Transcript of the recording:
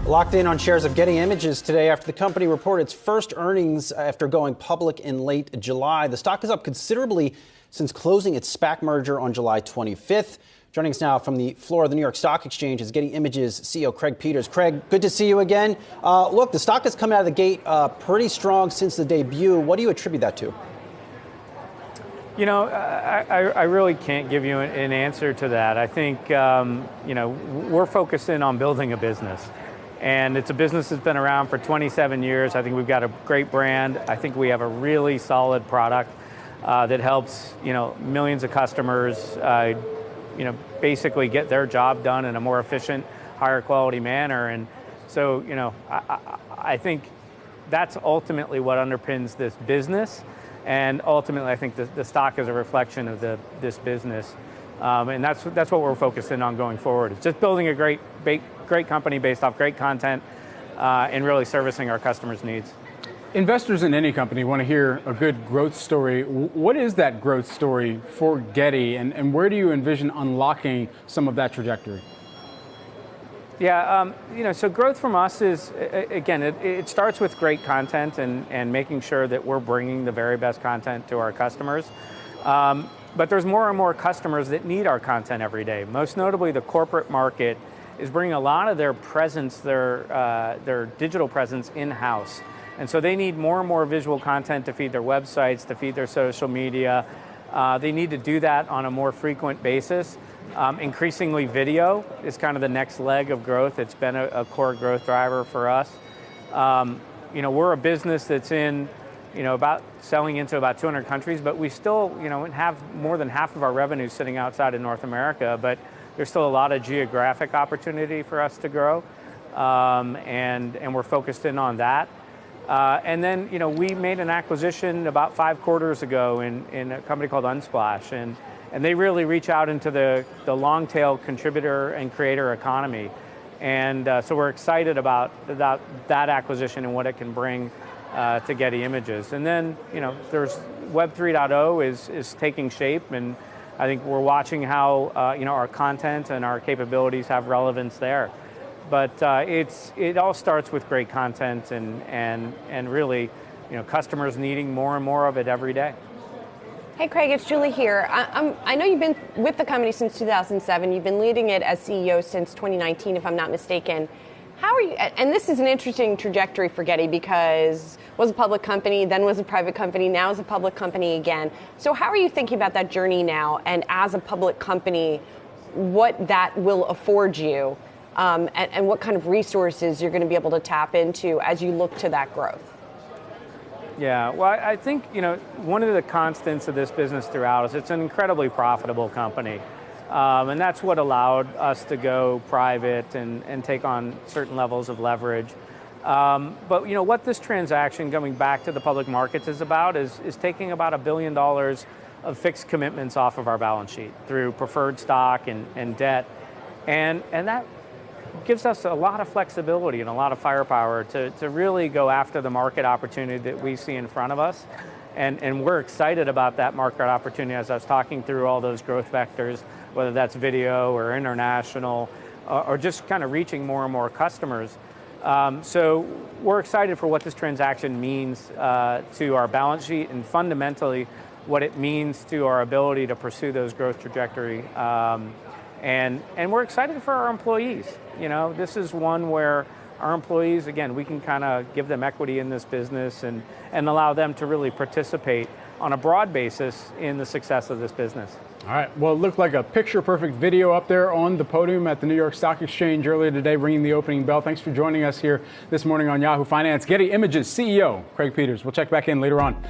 Locked in on shares of Getty Images today after the company reported its first earnings after going public in late July. The stock is up considerably since closing its SPAC merger on July 25th. Joining us now from the floor of the New York Stock Exchange is Getty Images CEO Craig Peters. Craig, good to see you again. Look, the stock has come out of the gate pretty strong since the debut. What do you attribute that to? You know, I really can't give you an answer to that. I think, we're focused in on building a business. And it's a business that's been around for 27 years. I think we've got a great brand. I think we have a really solid product that helps, millions of customers, basically get their job done in a more efficient, higher quality manner. And so, I think that's ultimately what underpins this business. And ultimately, I think the stock is a reflection of this business. And that's what we're focused in on going forward. It's just building a great company based off great content and really servicing our customers' needs. Investors in any company want to hear a good growth story. What is that growth story for Getty, and where do you envision unlocking some of that trajectory? Yeah, so growth from us is, again, it starts with great content and making sure that we're bringing the very best content to our customers. But there's more and more customers that need our content every day. Most notably, the corporate market is bringing a lot of their presence, their digital presence in-house. And so they need more and more visual content to feed their websites, to feed their social media. They need to do that on a more frequent basis. Increasingly, video is kind of the next leg of growth. It's been a core growth driver for us. We're a business that's in about selling into about 200 countries, but we still, have more than half of our revenue sitting outside of North America, but there's still a lot of geographic opportunity for us to grow, and we're focused in on that. And then, we made an acquisition about 5 quarters ago in a company called Unsplash, and they really reach out into the long tail contributor and creator economy. And so we're excited about that acquisition and what it can bring to Getty Images. And then, there's Web 3.0 is taking shape, and I think we're watching how our content and our capabilities have relevance there. But it all starts with great content and really, customers needing more and more of it every day. Hey, Craig, it's Julie here. I know you've been with the company since 2007. You've been leading it as CEO since 2019, if I'm not mistaken. How are you? And this is an interesting trajectory for Getty because it was a public company, then was a private company, now is a public company again. So how are you thinking about that journey now? And as a public company, what that will afford you, and what kind of resources you're going to be able to tap into as you look to that growth? Yeah, well, I think, one of the constants of this business throughout is it's an incredibly profitable company. And that's what allowed us to go private and take on certain levels of leverage. But, what this transaction, going back to the public markets, is about is taking about $1 billion of fixed commitments off of our balance sheet through preferred stock and debt. And that gives us a lot of flexibility and a lot of firepower to really go after the market opportunity that we see in front of us. And we're excited about that market opportunity as I was talking through all those growth vectors, whether that's video or international or just kind of reaching more and more customers. So we're excited for what this transaction means to our balance sheet and fundamentally what it means to our ability to pursue those growth trajectory. And we're excited for our employees. This is one where our employees, again, we can kind of give them equity in this business and allow them to really participate on a broad basis in the success of this business. All right. Well, it looked like a picture-perfect video up there on the podium at the New York Stock Exchange earlier today, ringing the opening bell. Thanks for joining us here this morning on Yahoo Finance. Getty Images CEO Craig Peters. We'll check back in later on.